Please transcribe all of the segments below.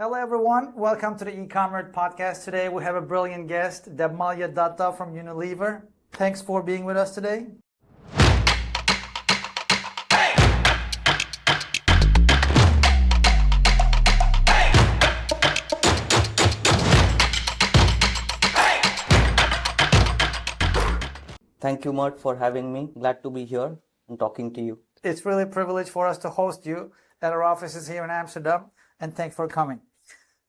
Hello everyone, welcome to the eCommert podcast. Today we have a brilliant guest, Debmalya Dutta from Unilever. Thanks for being with us today. Thank you, Mert, for having me. Glad to be here and talking to you. It's really a privilege for us to host you at our offices here in Amsterdam, and thanks for coming.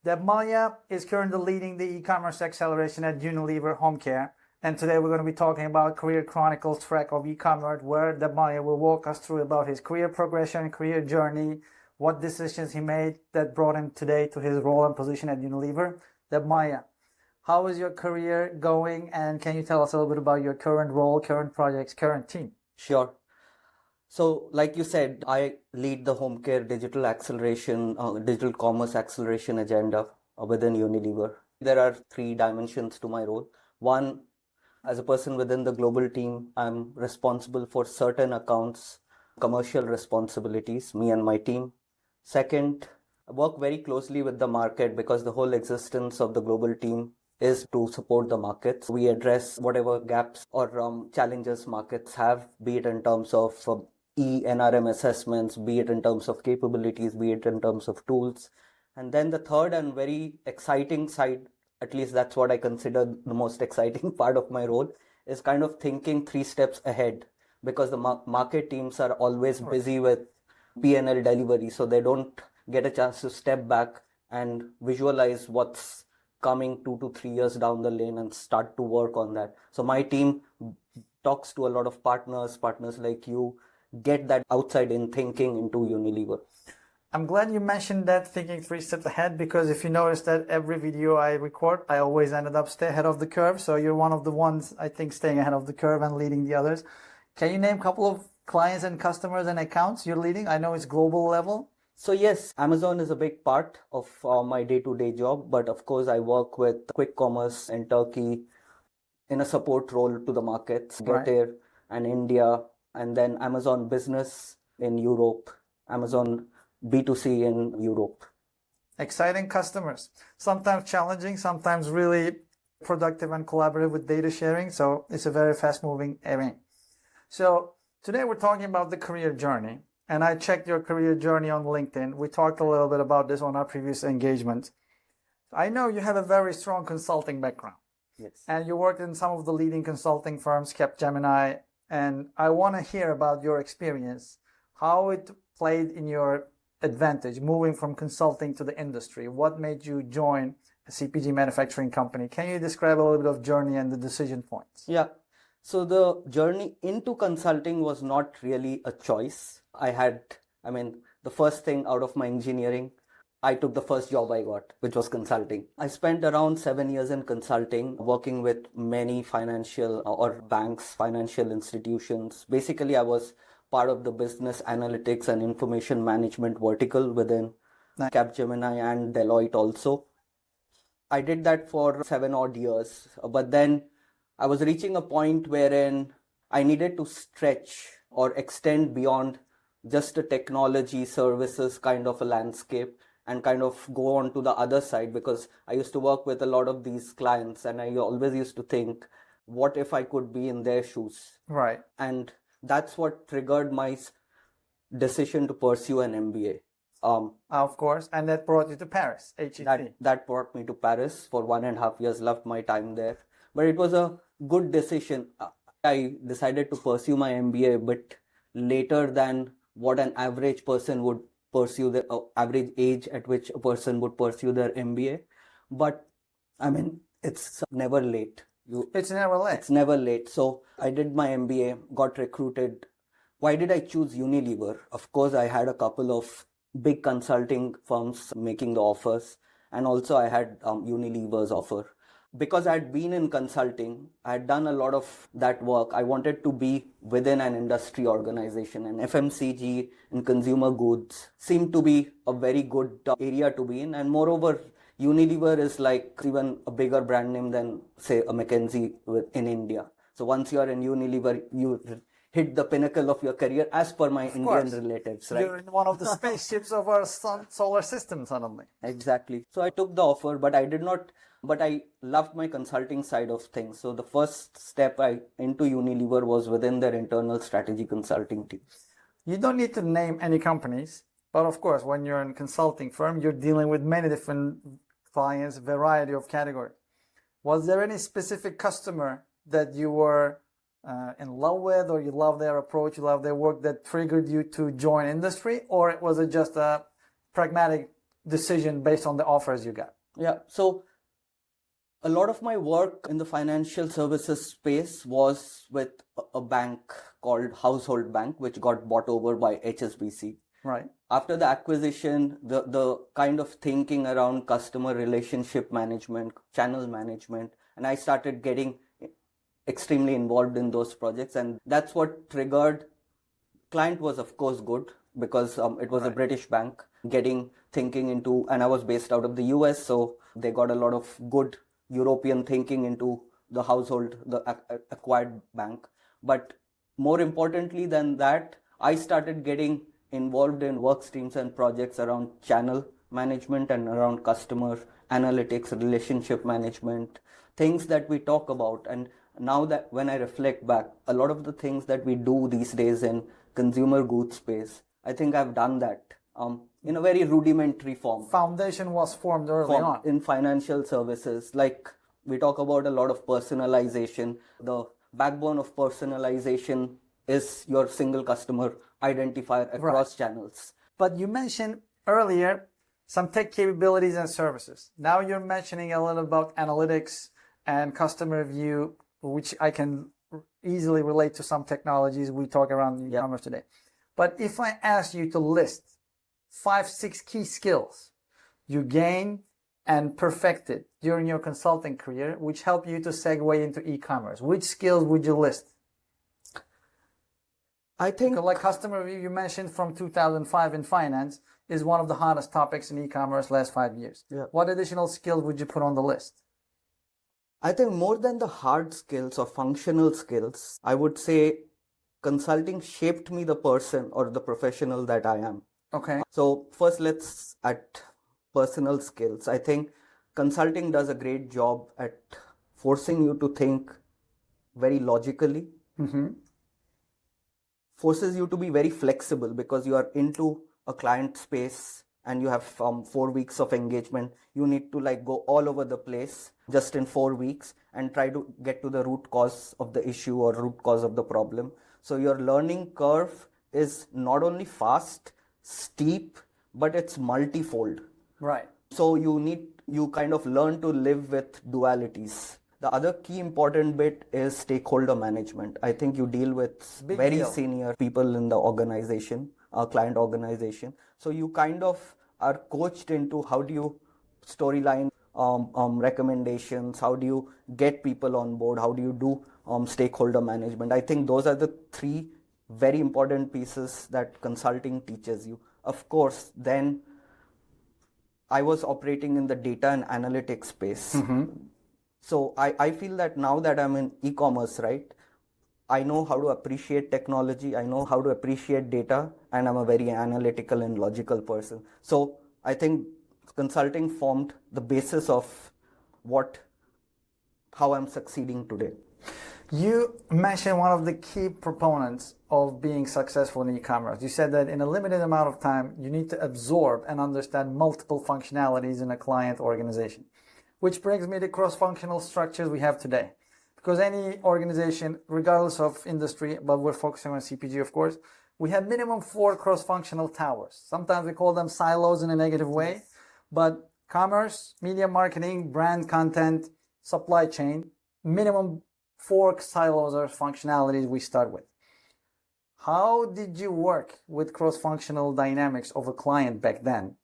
Debmalya is currently leading the e-commerce acceleration at Unilever Homecare, and today we're going to be talking about Career Chronicles track of eCommert, where Debmalya will walk us through about his career progression, career journey, what decisions he made that brought him today to his role and position at Unilever. Debmalya, how is your career going, and can you tell us a little bit about your current role, current projects, current team? Sure. So, like you said, I lead the home care digital acceleration, digital commerce acceleration agenda within Unilever. There are three dimensions to my role. One, as a person within the global team, I'm responsible for certain accounts, commercial responsibilities, me and my team. Second, I work very closely with the market because the whole existence of the global team is to support the markets. We address whatever gaps or challenges markets have, be it in terms of NRM assessments, be it in terms of capabilities, be it in terms of tools. And then the third and very exciting side, at least that's what I consider the most exciting part of my role, is kind of thinking 3 steps ahead, because the market teams are always busy with P&L delivery, so they don't get a chance to step back and visualize what's coming 2 to 3 years down the lane and start to work on that. So my team talks to a lot of partners like you, get that outside in thinking into Unilever. I'm glad you mentioned that, thinking 3 steps ahead, because if you notice that every video I record, I always ended up stay ahead of the curve. So you're one of the ones, I think, staying ahead of the curve and leading the others. Can you name a couple of clients and customers and accounts you're leading? I know it's global level. So yes, Amazon is a big part of my day-to-day job, but of course I work with quick commerce in Turkey in a support role to the markets, Getir and India, and then Amazon Business in Europe, Amazon B2C in Europe. Exciting customers, sometimes challenging, sometimes really productive and collaborative with data sharing. So it's a very fast-moving area. So today we're talking about the career journey. And I checked your career journey on LinkedIn. We talked a little bit about this on our previous engagement. I know you have a very strong consulting background. Yes. And you worked in some of the leading consulting firms, Capgemini, and I want to hear about your experience, how it played in your advantage, moving from consulting to the industry. What made you join a CPG manufacturing company? Can you describe a little bit of journey and the decision points? Yeah. So the journey into consulting was not really a choice. The first thing out of my engineering, I took the first job I got, which was consulting. I spent around 7 years in consulting, working with many financial or banks, financial institutions. Basically, I was part of the business analytics and information management vertical within Capgemini and Deloitte also. I did that for 7 odd years, but then I was reaching a point wherein I needed to stretch or extend beyond just a technology services kind of a landscape and kind of go on to the other side, because I used to work with a lot of these clients and I always used to think, what if I could be in their shoes? Right. And that's what triggered my decision to pursue an MBA. Of course, and that brought you to Paris, HEC. That brought me to Paris for 1.5 years, loved my time there. But it was a good decision. I decided to pursue my MBA a bit later than what an average person would pursue, the average age at which a person would pursue their MBA. But it's never late. It's never late. It's never late. So I did my MBA, got recruited. Why did I choose Unilever? Of course, I had a couple of big consulting firms making the offers, and also I had Unilever's offer. Because I had been in consulting, I had done a lot of that work. I wanted to be within an industry organization, and FMCG and consumer goods seemed to be a very good area to be in. And moreover, Unilever is like even a bigger brand name than, say, a McKinsey in India. So once you are in Unilever, hit the pinnacle of your career as per my Indian course. relatives, right? You're in one of the spaceships of our solar system suddenly. Exactly. So I took the offer, but I loved my consulting side of things. So the first step into Unilever was within their internal strategy consulting team. You don't need to name any companies, but of course, when you're in a consulting firm, you're dealing with many different clients, variety of categories. Was there any specific customer that you were in love with, or you love their approach, you love their work, that triggered you to join industry, or was it just a pragmatic decision based on the offers you got? Yeah. So a lot of my work in the financial services space was with a bank called Household Bank, which got bought over by HSBC. Right. After the acquisition, the kind of thinking around customer relationship management, channel management, and I started getting extremely involved in those projects, and that's what triggered. Client was of course good because it was a British bank getting thinking into, and I was based out of the US, so they got a lot of good European thinking into the acquired bank. But more importantly than that, I started getting involved in work streams and projects around channel management and around customer analytics, relationship management, things that we talk about. And now that when I reflect back, a lot of the things that we do these days in consumer goods space, I think I've done that in a very rudimentary form. Foundation was formed early on. In financial services, like we talk about a lot of personalization. The backbone of personalization is your single customer identifier across channels. But you mentioned earlier some tech capabilities and services. Now you're mentioning a little about analytics and customer view, which I can easily relate to some technologies we talk around e-commerce today. But if I ask you to list 5-6 key skills you gained and perfected during your consulting career, which help you to segue into e-commerce, which skills would you list? I think like customer review you mentioned from 2005 in finance is one of the hottest topics in e-commerce last 5 years. Yeah. What additional skills would you put on the list? I think more than the hard skills or functional skills, I would say consulting shaped me the person or the professional that I am. Okay. So first let's at personal skills. I think consulting does a great job at forcing you to think very logically. Forces you to be very flexible because you are into a client space and you have 4 weeks of engagement. You need to go all over the place just in 4 weeks and try to get to the root cause of the issue or root cause of the problem. So your learning curve is not only fast, steep, but it's multifold. Right. So you kind of learn to live with dualities. The other key important bit is stakeholder management. I think you deal with very senior people in the organization, client organization. So you kind of are coached into how do you storyline recommendations, how do you get people on board, how do you do stakeholder management. I think those are the 3 very important pieces that consulting teaches you. Of course, then I was operating in the data and analytics space. So I feel that now that I'm in e-commerce, right, I know how to appreciate technology, I know how to appreciate data, and I'm a very analytical and logical person. So I think consulting formed the basis of how I'm succeeding today. You mentioned one of the key proponents of being successful in e-commerce. You said that in a limited amount of time, you need to absorb and understand multiple functionalities in a client organization. Which brings me to cross-functional structures we have today. Because any organization, regardless of industry, but we're focusing on CPG, of course, we have minimum 4 cross-functional towers. Sometimes we call them silos in a negative way, but commerce, media marketing, brand content, supply chain, minimum 4 silos or functionalities we start with. How did you work with cross-functional dynamics of a client back then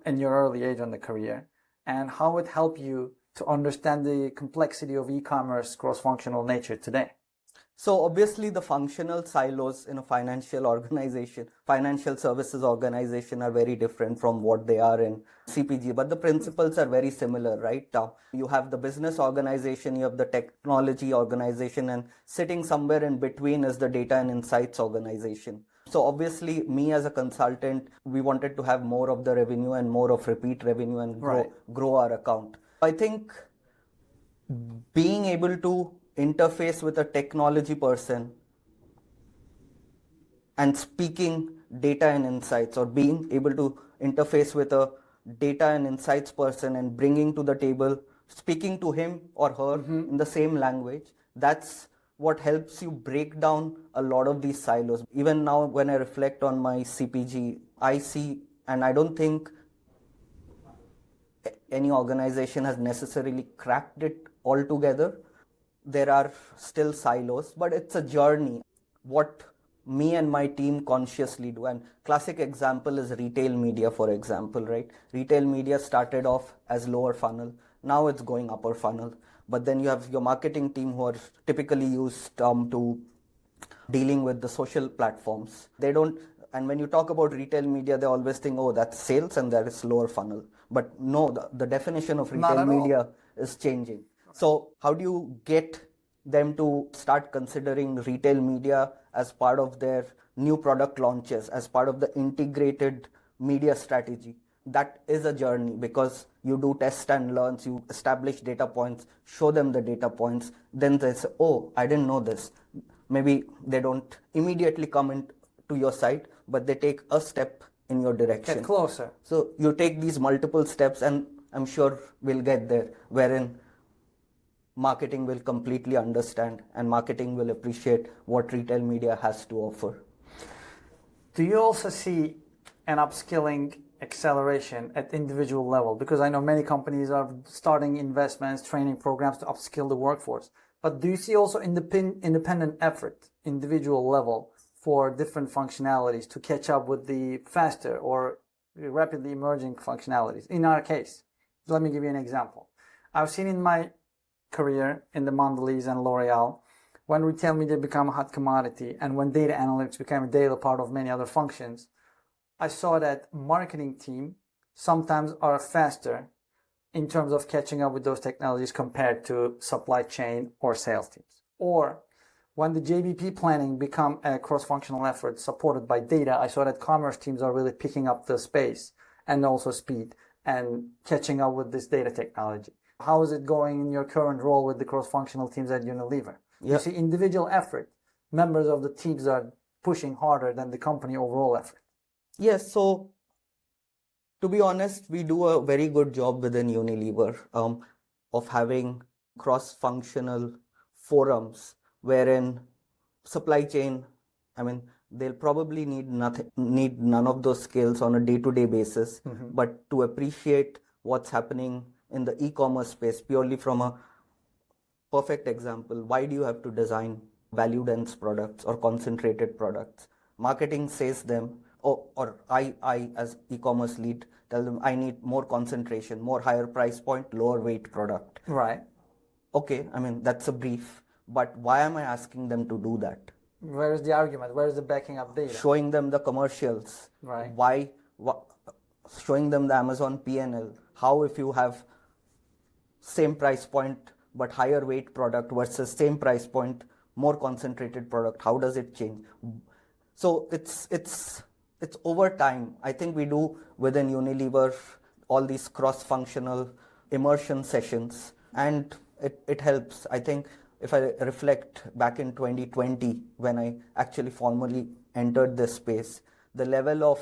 in your early age on the career? And how it helped you to understand the complexity of e-commerce cross-functional nature today? So obviously the functional silos in a financial services organization are very different from what they are in CPG, but the principles are very similar, right? You have the business organization, you have the technology organization, and sitting somewhere in between is the data and insights organization. So obviously me as a consultant, we wanted to have more of the revenue and more of repeat revenue and grow our account. I think being able to interface with a technology person and speaking data and insights, or being able to interface with a data and insights person and bringing to the table, speaking to him or her in the same language, that's what helps you break down a lot of these silos. Even now when I reflect on my CPG, I see, and I don't think any organization has necessarily cracked it altogether. There are still silos, but it's a journey. What me and my team consciously do, and classic example is retail media, for example, right? Retail media started off as lower funnel. Now it's going upper funnel. But then you have your marketing team who are typically used to dealing with the social platforms. They don't, and when you talk about retail media, they always think, oh, that's sales and that is lower funnel. But no, the definition of retail media is changing. So how do you get them to start considering retail media as part of their new product launches, as part of the integrated media strategy? That is a journey, because you do test and learns, you establish data points, show them the data points, then they say, oh, I didn't know this. Maybe they don't immediately come into your site, but they take a step in your direction. Get closer. So you take these multiple steps, and I'm sure we'll get there, wherein marketing will completely understand and marketing will appreciate what retail media has to offer. Do you also see an upskilling acceleration at individual level? Because I know many companies are starting investments, training programs to upskill the workforce. But do you see also independent effort, individual level, for different functionalities to catch up with the faster or rapidly emerging functionalities? In our case, let me give you an example. I've seen in my career in the Mondelez and L'Oreal, when retail media became a hot commodity and when data analytics became a daily part of many other functions, I saw that marketing team sometimes are faster in terms of catching up with those technologies compared to supply chain or sales teams. Or when the JBP planning become a cross-functional effort supported by data, I saw that commerce teams are really picking up the space and also speed and catching up with this data technology. How is it going in your current role with the cross-functional teams at Unilever? Yep. You see individual effort, members of the teams are pushing harder than the company overall effort. Yes, so to be honest, we do a very good job within Unilever of having cross-functional forums wherein supply chain, they'll probably need none of those skills on a day-to-day basis, but to appreciate what's happening in the e-commerce space, purely from a perfect example, why do you have to design value-dense products or concentrated products? Marketing says them, or I as e-commerce lead tell them, I need more concentration, more higher price point, lower weight product. Right. Okay, that's a brief, but why am I asking them to do that? Where is the argument? Where is the backing up data? Showing them the commercials. Right. Why showing them the Amazon P&L. How if you have same price point but higher weight product versus same price point, more concentrated product, how does it change? So it's over time. I think we do within Unilever all these cross-functional immersion sessions, and it helps. I think if I reflect back in 2020, when I actually formally entered this space, the level of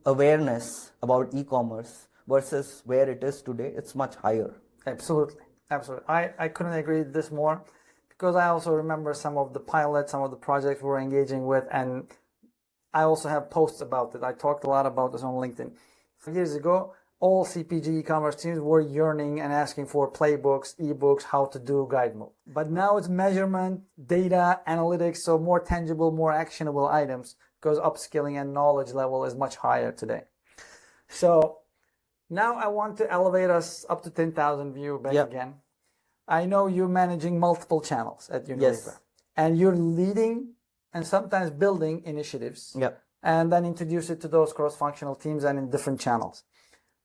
awareness about e-commerce versus where it is today, it's much higher. Absolutely. I couldn't agree with this more, because I also remember some of the pilots, some of the projects we were engaging with, and I also have posts about it. I talked a lot about this on LinkedIn. Years ago, all CPG e-commerce teams were yearning and asking for playbooks, ebooks, how to do guide mode. But now it's measurement, data, analytics, so more tangible, more actionable items, because upskilling and knowledge level is much higher today. So now I want to elevate us up to 10,000 view back again. I know you're managing multiple channels at Unilever. Yes. And you're leading and sometimes building initiatives. Yeah. And then introduce it to those cross-functional teams and in different channels.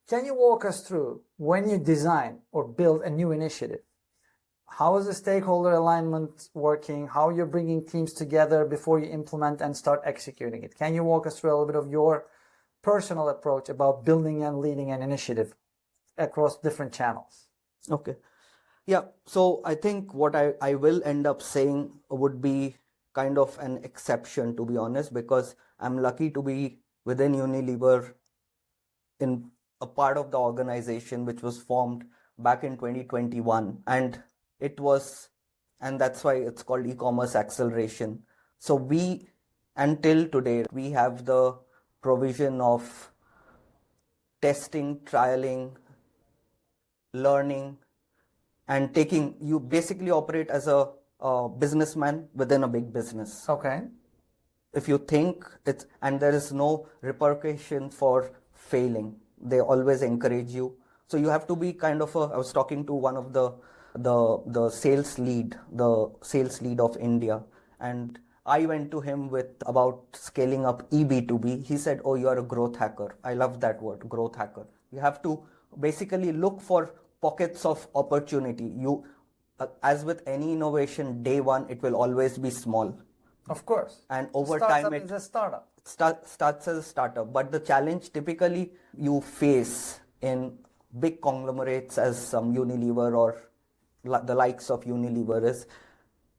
Can you walk us through when you design or build a new initiative? How is the stakeholder alignment working? How you're bringing teams together before you implement and start executing it? Can you walk us through a little bit of your personal approach about building and leading an initiative across different channels? Okay. Yeah. So I think what I will end up saying would be kind of an exception, to be honest, because I'm lucky to be within Unilever in a part of the organization which was formed back in 2021. And that's why it's called e-commerce acceleration. So until today, we have the provision of testing, trialing, learning, and you basically operate as a businessman within a big business. Okay. If you think and there is no repercussion for failing, they always encourage you. So you have to be I was talking to one of the sales lead of India, and I went to him with about scaling up eB2B. He said, "Oh, you are a growth hacker." I love that word, growth hacker. You have to basically look for pockets of opportunity. As with any innovation, day one, it will always be small. Of course. And over time, it is a startup. Starts as a startup. But the challenge typically you face in big conglomerates as some Unilever or the likes of Unilever is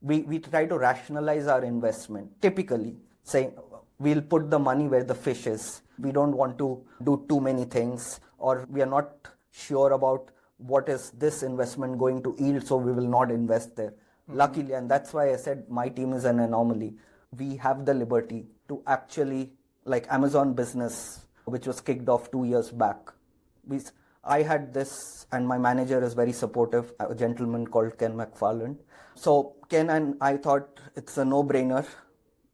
we try to rationalize our investment. Typically saying we'll put the money where the fish is. We don't want to do too many things, or we are not sure about what is this investment going to yield, so we will not invest there. Luckily, and that's why I said my team is an anomaly. We have the liberty to actually, like Amazon Business, which was kicked off 2 years back. I had this, and my manager is very supportive, a gentleman called Ken McFarland. So Ken and I thought it's a no-brainer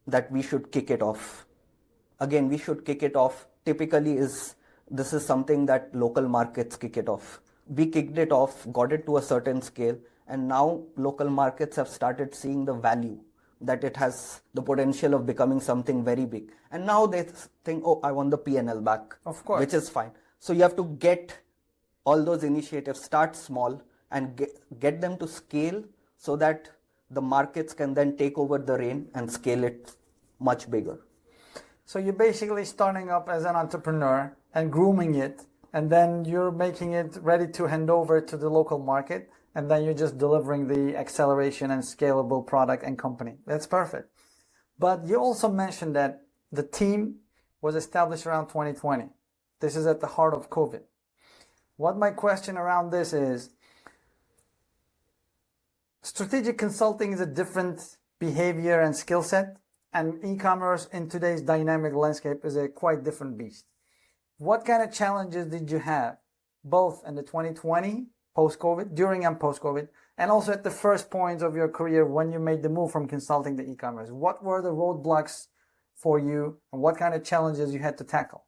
that we should kick it off. Again, we should kick it off. Typically this is something that local markets kick it off. We kicked it off, got it to a certain scale, and now local markets have started seeing the value, that it has the potential of becoming something very big. And now they think, oh, I want the P&L back. Of course. Which is fine. So you have to get all those initiatives, start small and get them to scale so that the markets can then take over the reign and scale it much bigger. So you're basically starting up as an entrepreneur and grooming it, and then you're making it ready to hand over to the local market, and then you're just delivering the acceleration and scalable product and company. That's perfect. But you also mentioned that the team was established around 2020. This is at the heart of COVID. What my question around this is, strategic consulting is a different behavior and skill set, and e-commerce in today's dynamic landscape is a quite different beast. What kind of challenges did you have, both in the 2020, post-COVID, during and post-COVID, and also at the first points of your career when you made the move from consulting to e-commerce? What were the roadblocks for you, and what kind of challenges you had to tackle?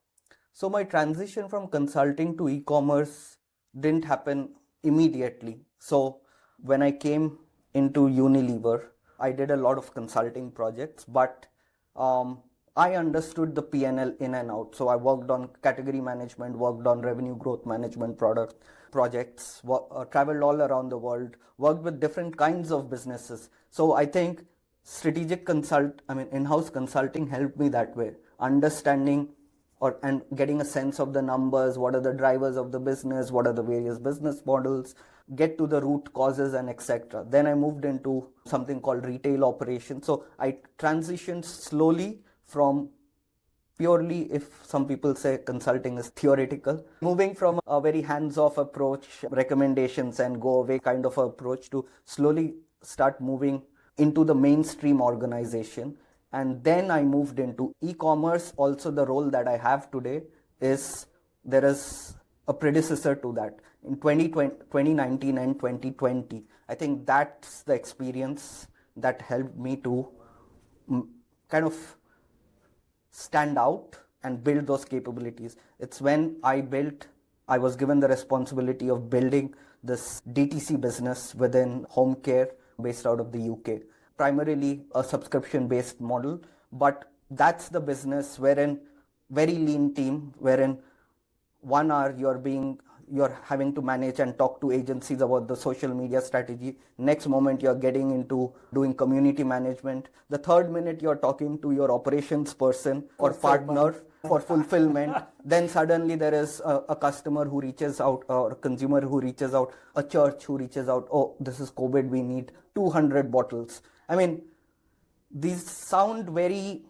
So my transition from consulting to e-commerce didn't happen immediately. So when I came into Unilever, I did a lot of consulting projects, but I understood the P&L in and out. So I worked on category management, worked on revenue growth management projects, traveled all around the world, worked with different kinds of businesses. So I think in-house consulting helped me that way, understanding and getting a sense of the numbers, what are the drivers of the business, what are the various business models, get to the root causes and etc. Then I moved into something called retail operations. So I transitioned slowly from purely, if some people say consulting is theoretical, moving from a very hands-off approach, recommendations and go away kind of approach, to slowly start moving into the mainstream organization. And then I moved into e-commerce. Also, the role that I have today there is a predecessor to that. In 2019 and 2020, I think that's the experience that helped me to kind of stand out and build those capabilities. It's when I I was given the responsibility of building this DTC business within home care based out of the UK. Primarily a subscription-based model, but that's the business wherein very lean team, wherein 1 hour you're having to manage and talk to agencies about the social media strategy. Next moment you're getting into doing community management. The third minute you're talking to your operations person or partner for fulfillment. Then suddenly there is a customer who reaches out or a consumer who reaches out, a church who reaches out, oh, this is COVID, we need 200 bottles. I mean, these sound very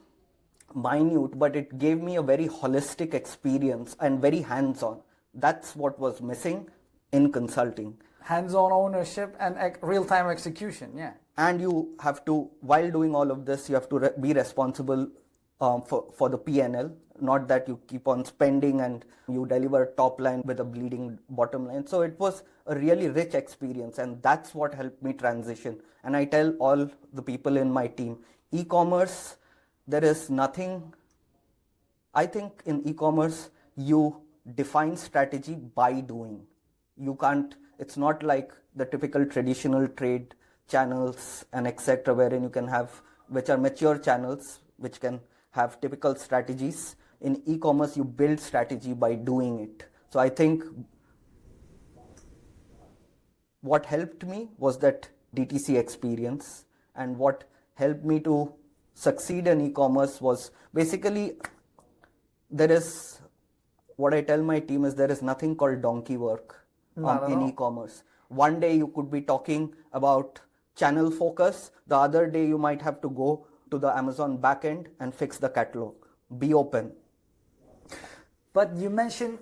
minute, but it gave me a very holistic experience and very hands-on. That's what was missing in consulting. Hands-on ownership and real-time execution, yeah. And you have to, while doing all of this, you have to be responsible for the P&L, not that you keep on spending and you deliver top line with a bleeding bottom line. So it was a really rich experience, and that's what helped me transition. And I tell all the people in my team, e-commerce, there is nothing. I think in e-commerce, you define strategy by doing. You can't, it's not like the typical traditional trade channels and etc., wherein you can have, which are mature channels, which can have typical strategies. In e-commerce, you build strategy by doing it. So I think what helped me was that DTC experience, and what helped me to succeed in e-commerce was basically, there is, what I tell my team is, there is nothing called donkey work in e-commerce. One day you could be talking about channel focus, the other day you might have to go to the Amazon backend and fix the catalog. Be open. But you mentioned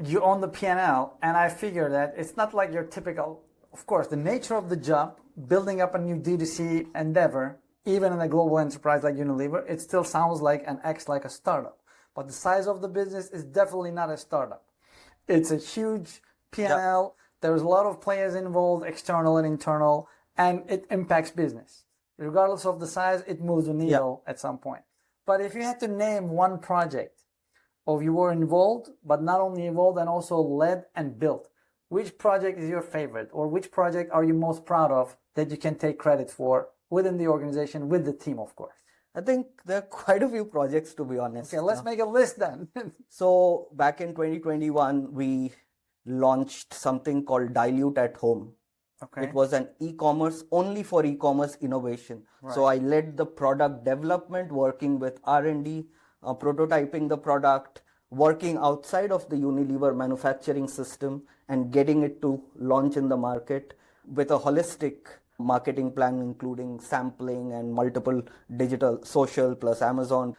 you own the P&L, and I figure that it's not like your typical, of course, the nature of the job, building up a new D2C endeavor, even in a global enterprise like Unilever, it still sounds like and acts like a startup. But the size of the business is definitely not a startup. It's a huge P&L. Yep. There's a lot of players involved, external and internal, and it impacts business. Regardless of the size, it moves the needle at some point. But if you had to name one project of you were involved, but not only involved and also led and built, which project is your favorite, or which project are you most proud of that you can take credit for within the organization, with the team, of course? I think there are quite a few projects, to be honest. Okay, let's make a list then. So back in 2021, we launched something called Dilute at Home. Okay. It was an e-commerce, only for e-commerce innovation. Right. So I led the product development, working with R&D, prototyping the product, working outside of the Unilever manufacturing system and getting it to launch in the market with a holistic marketing plan, including sampling and multiple digital, social plus Amazon.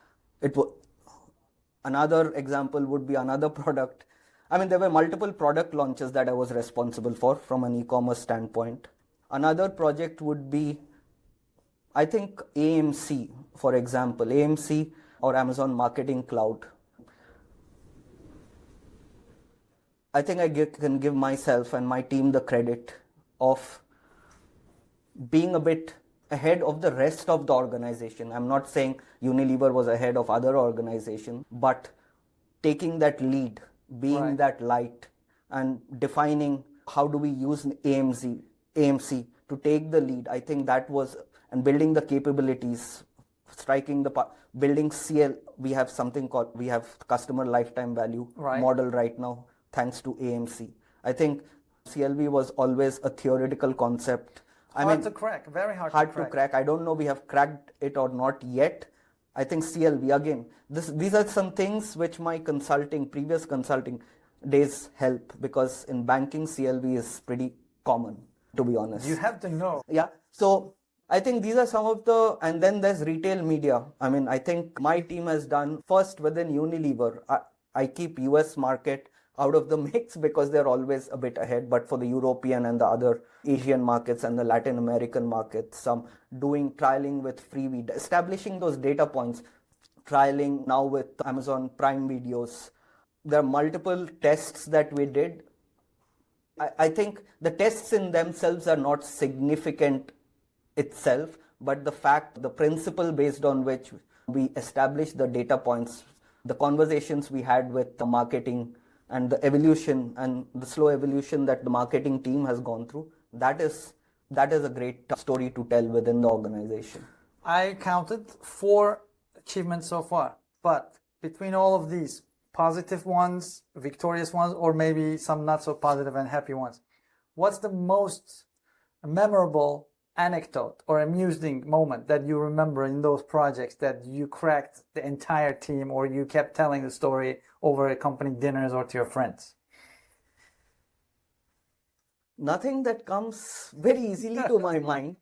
Another example would be another product. I mean, there were multiple product launches that I was responsible for from an e-commerce standpoint. Another project would be, I think, AMC, for example, AMC or Amazon Marketing Cloud. I think I can give myself and my team the credit of being a bit ahead of the rest of the organization. I'm not saying Unilever was ahead of other organizations, but taking that lead, being that light, and defining how do we use AMC to take the lead. I think that was, and building the capabilities, building CL. We have something called, we have customer lifetime value model right now, thanks to AMC. I think CLV was always a theoretical concept. Hard to crack, very hard to crack. I don't know we have cracked it or not yet. I think CLV, again, these are some things which my previous consulting days help, because in banking, CLV is pretty common, to be honest. You have to know. Yeah. So I think these are some of the, and then there's retail media. I mean, I think my team has done first within Unilever. I keep US market out of the mix because they're always a bit ahead, but for the European and the other Asian markets and the Latin American markets, some doing trialing with freebie, establishing those data points, trialing now with Amazon Prime videos. There are multiple tests that we did. I think the tests in themselves are not significant itself, but the principle based on which we established the data points, the conversations we had with the marketing and the evolution and the slow evolution that the marketing team has gone through, that is a great story to tell within the organization. I counted 4 achievements so far, but between all of these, positive ones, victorious ones, or maybe some not so positive and happy ones, what's the most memorable anecdote or amusing moment that you remember in those projects that you cracked the entire team, or you kept telling the story over a company dinners or to your friends? Nothing that comes very easily to my mind.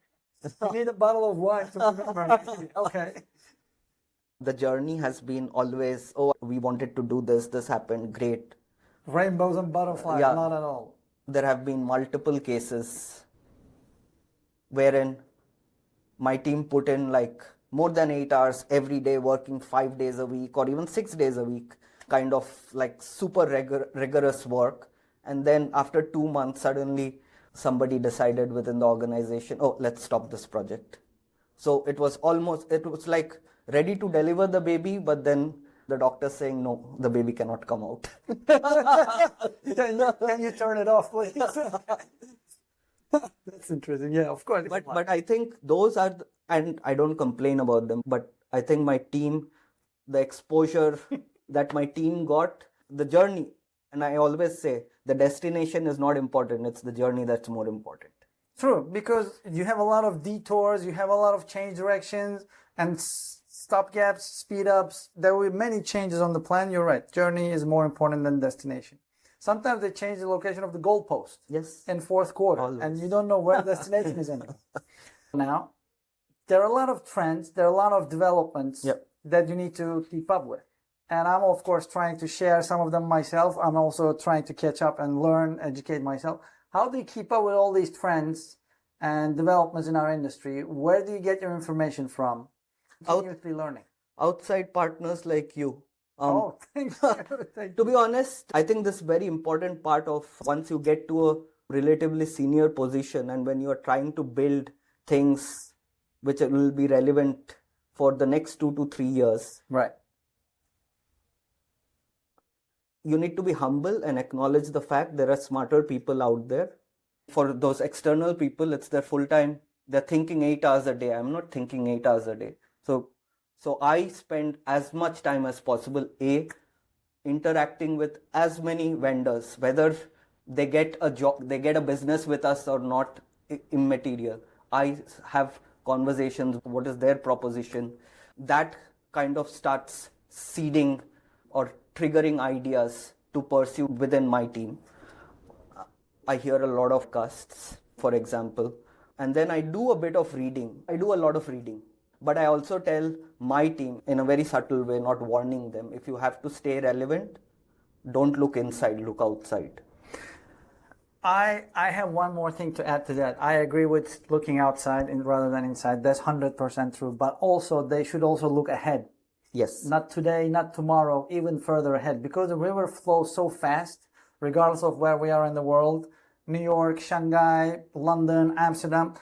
You need a bottle of wine to remember. Okay. The journey has been always, we wanted to do this happened, great. Rainbows and butterflies, Yeah. not at all. There have been multiple cases wherein my team put in like more than 8 hours every day, working 5 days a week or even 6 days a week, kind of like super rigorous work. And then after 2 months, suddenly somebody decided within the organization, let's stop this project. So it was like ready to deliver the baby, but then the doctor saying, no, the baby cannot come out. Can you turn it off, please? That's interesting. Yeah, of course. But I think those are, and I don't complain about them, but I think my team, the exposure that my team got, the journey, and I always say the destination is not important, it's the journey that's more important. True, because you have a lot of detours, you have a lot of change directions and stop gaps, speed ups. There will be many changes on the plan. You're right. Journey is more important than destination. Sometimes they change the location of the goalpost. Yes. In fourth quarter. Always. And you don't know where the destination is anymore. Now, there are a lot of trends, there are a lot of developments that you need to keep up with. And I'm, of course, trying to share some of them myself. I'm also trying to catch up and learn, educate myself. How do you keep up with all these trends and developments in our industry? Where do you get your information from? Continuously learning. Outside partners like you. Thank you. To be honest, I think this very important part of once you get to a relatively senior position and when you are trying to build things which will be relevant for the next 2 to 3 years. Right. You need to be humble and acknowledge the fact there are smarter people out there. For those external people, it's their full time. They're thinking 8 hours a day. I'm not thinking 8 hours a day. So I spend as much time as possible, interacting with as many vendors, whether they get a job, they get a business with us or not, immaterial. I have conversations, what is their proposition? That kind of starts seeding or triggering ideas to pursue within my team. I hear a lot of casts, for example, and then I do a bit of reading. I do a lot of reading. But I also tell my team in a very subtle way, not warning them, if you have to stay relevant, don't look inside, look outside. I have one more thing to add to that. I agree with looking outside rather than inside. That's 100% true. But also, they should also look ahead. Yes. Not today, not tomorrow, even further ahead. Because the river flows so fast, regardless of where we are in the world. New York, Shanghai, London, Amsterdam.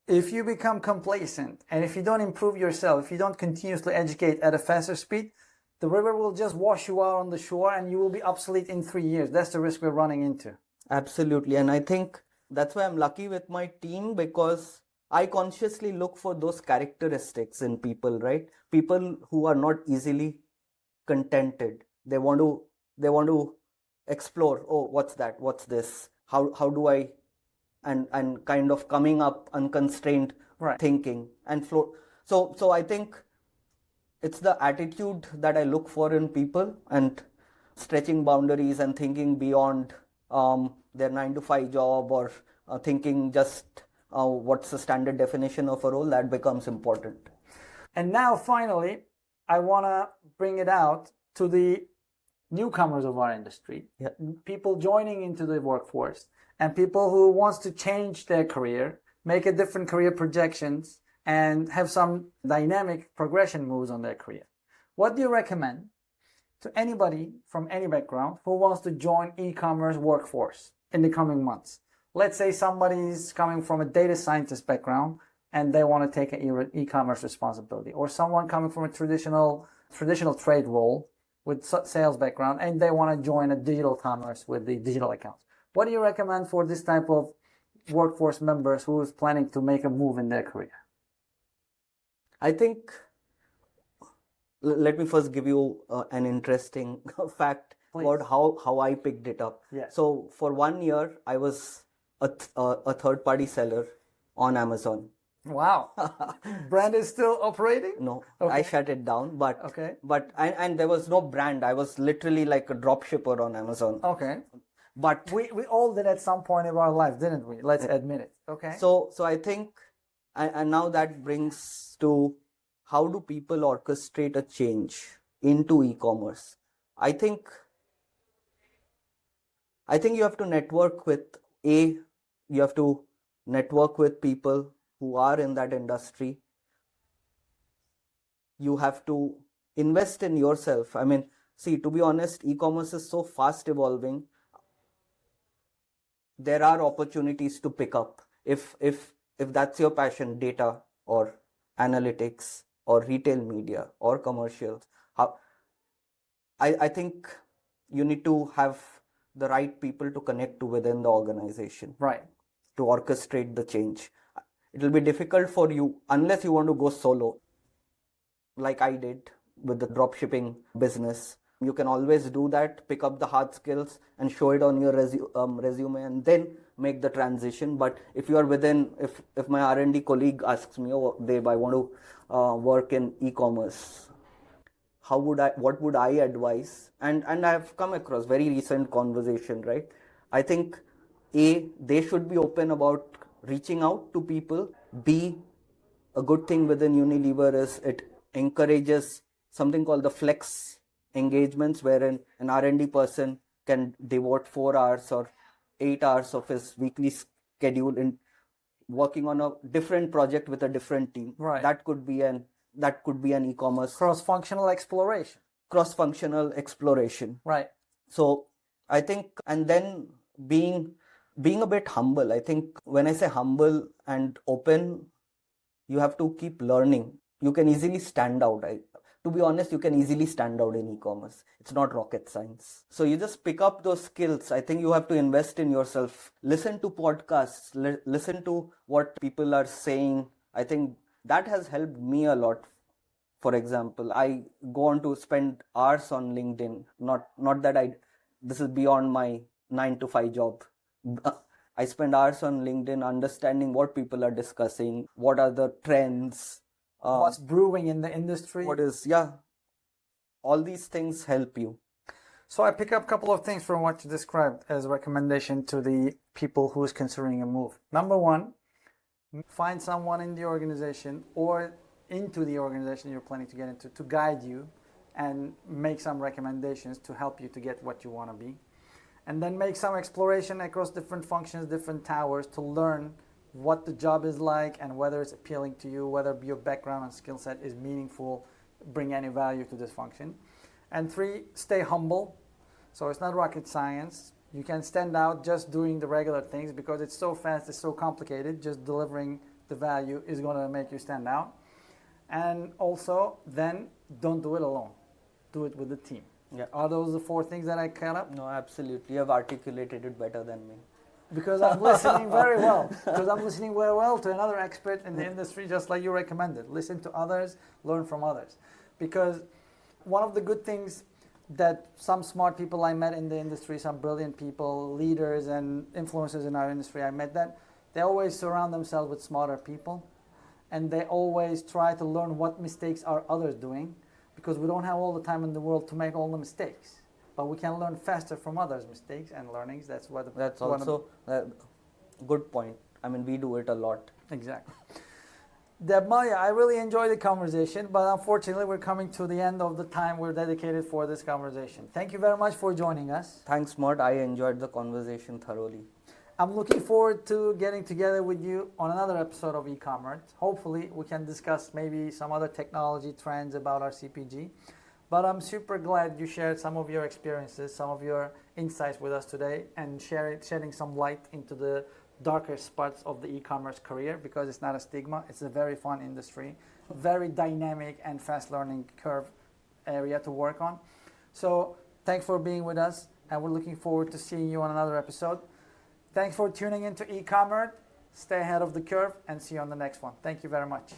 If you become complacent and if you don't improve yourself, if you don't continuously educate at a faster speed, the river will just wash you out on the shore and you will be obsolete in 3 years. That's the risk we're running into. Absolutely. And I think that's why I'm lucky with my team, because I consciously look for those characteristics in people, right? People who are not easily contented. They want to explore, what's that? What's this? How do I and kind of coming up unconstrained thinking and flow. So I think it's the attitude that I look for in people and stretching boundaries and thinking beyond their 9 to 5 job or thinking just what's the standard definition of a role, that becomes important. And now finally, I want to bring it out to the newcomers of our industry, people joining into the workforce, and people who wants to change their career, make a different career projections, and have some dynamic progression moves on their career. What do you recommend to anybody from any background who wants to join e-commerce workforce in the coming months? Let's say somebody's coming from a data scientist background and they want to take an e-commerce responsibility, or someone coming from a traditional trade role with sales background and they want to join a digital commerce with the digital accounts. What do you recommend for this type of workforce members who is planning to make a move in their career? I think, let me first give you an interesting fact Please. about how I picked it up. Yes. So for 1 year, I was a third-party seller on Amazon. Wow. Brand is still operating? No, Okay. I shut it down, but Okay. and there was no brand. I was literally like a drop shipper on Amazon. Okay. But We all did at some point of our life, didn't we? Let's admit it. Okay. so I think, and now that brings to how do people orchestrate a change into e-commerce? I think you have to network with you have to network with people who are in that industry. You have to invest in yourself. I mean, see, to be honest, e-commerce is so fast evolving. There are opportunities to pick up if that's your passion, data or analytics or retail media or commercials. I think you need to have the right people to connect to within the organization. Right. To orchestrate the change. It will be difficult for you unless you want to go solo, like I did with the dropshipping business. You can always do that, pick up the hard skills and show it on your resume and then make the transition. But if you are within, if my R&D colleague asks me, oh Deb, I want to work in e-commerce, what would I advise? And I've come across very recent conversation, right? I think they should be open about reaching out to people. B, a good thing within Unilever is it encourages something called the flex engagements, wherein an R&D person can devote 4 hours or 8 hours of his weekly schedule in working on a different project with a different team. Right. That could be an e-commerce Cross-functional exploration. Right. So I think, and then being a bit humble. I think when I say humble and open, you have to keep learning. You can easily stand out. To be honest, you can easily stand out in e-commerce. It's not rocket science. So you just pick up those skills. I think you have to invest in yourself. Listen to podcasts. Listen to what people are saying. I think that has helped me a lot. For example, I go on to spend hours on LinkedIn. Not that this is beyond my 9 to 5 job. I spend hours on LinkedIn understanding what people are discussing, what are the trends, what's brewing in the industry. All these things help you. So I pick up a couple of things from what you described as a recommendation to the people who is considering a move. Number one, find someone in the organization or into the organization you're planning to get into to guide you and make some recommendations to help you to get what you want to be. And then make some exploration across different functions, different towers to learn what the job is like and whether it's appealing to you, whether your background and skill set is meaningful, bring any value to this function. And 3, stay humble. So it's not rocket science. You can stand out just doing the regular things because it's so fast, it's so complicated. Just delivering the value is going to make you stand out. And also, then don't do it alone. Do it with a team. Yeah. Are those the 4 things that I cut up? No, absolutely. You have articulated it better than me. Because I'm listening very well. Because I'm listening very well to another expert in the industry, just like you recommended. Listen to others, learn from others. Because one of the good things that some smart people I met in the industry, some brilliant people, leaders and influencers in our industry, I met that they always surround themselves with smarter people. And they always try to learn what mistakes are others doing. Because we don't have all the time in the world to make all the mistakes. But we can learn faster from others' mistakes and learnings. That's also a good point. I mean, we do it a lot. Exactly. Debmalya, I really enjoyed the conversation, but unfortunately we're coming to the end of the time we're dedicated for this conversation. Thank you very much for joining us. Thanks, Mert. I enjoyed the conversation thoroughly. I'm looking forward to getting together with you on another episode of eCommert. Hopefully we can discuss maybe some other technology trends about our CPG. But I'm super glad you shared some of your experiences, some of your insights with us today and shedding some light into the darker spots of the e-commerce career because it's not a stigma. It's a very fun industry, very dynamic and fast learning curve area to work on. So thanks for being with us, and we're looking forward to seeing you on another episode. Thanks for tuning into eCommert. Stay ahead of the curve, and see you on the next one. Thank you very much.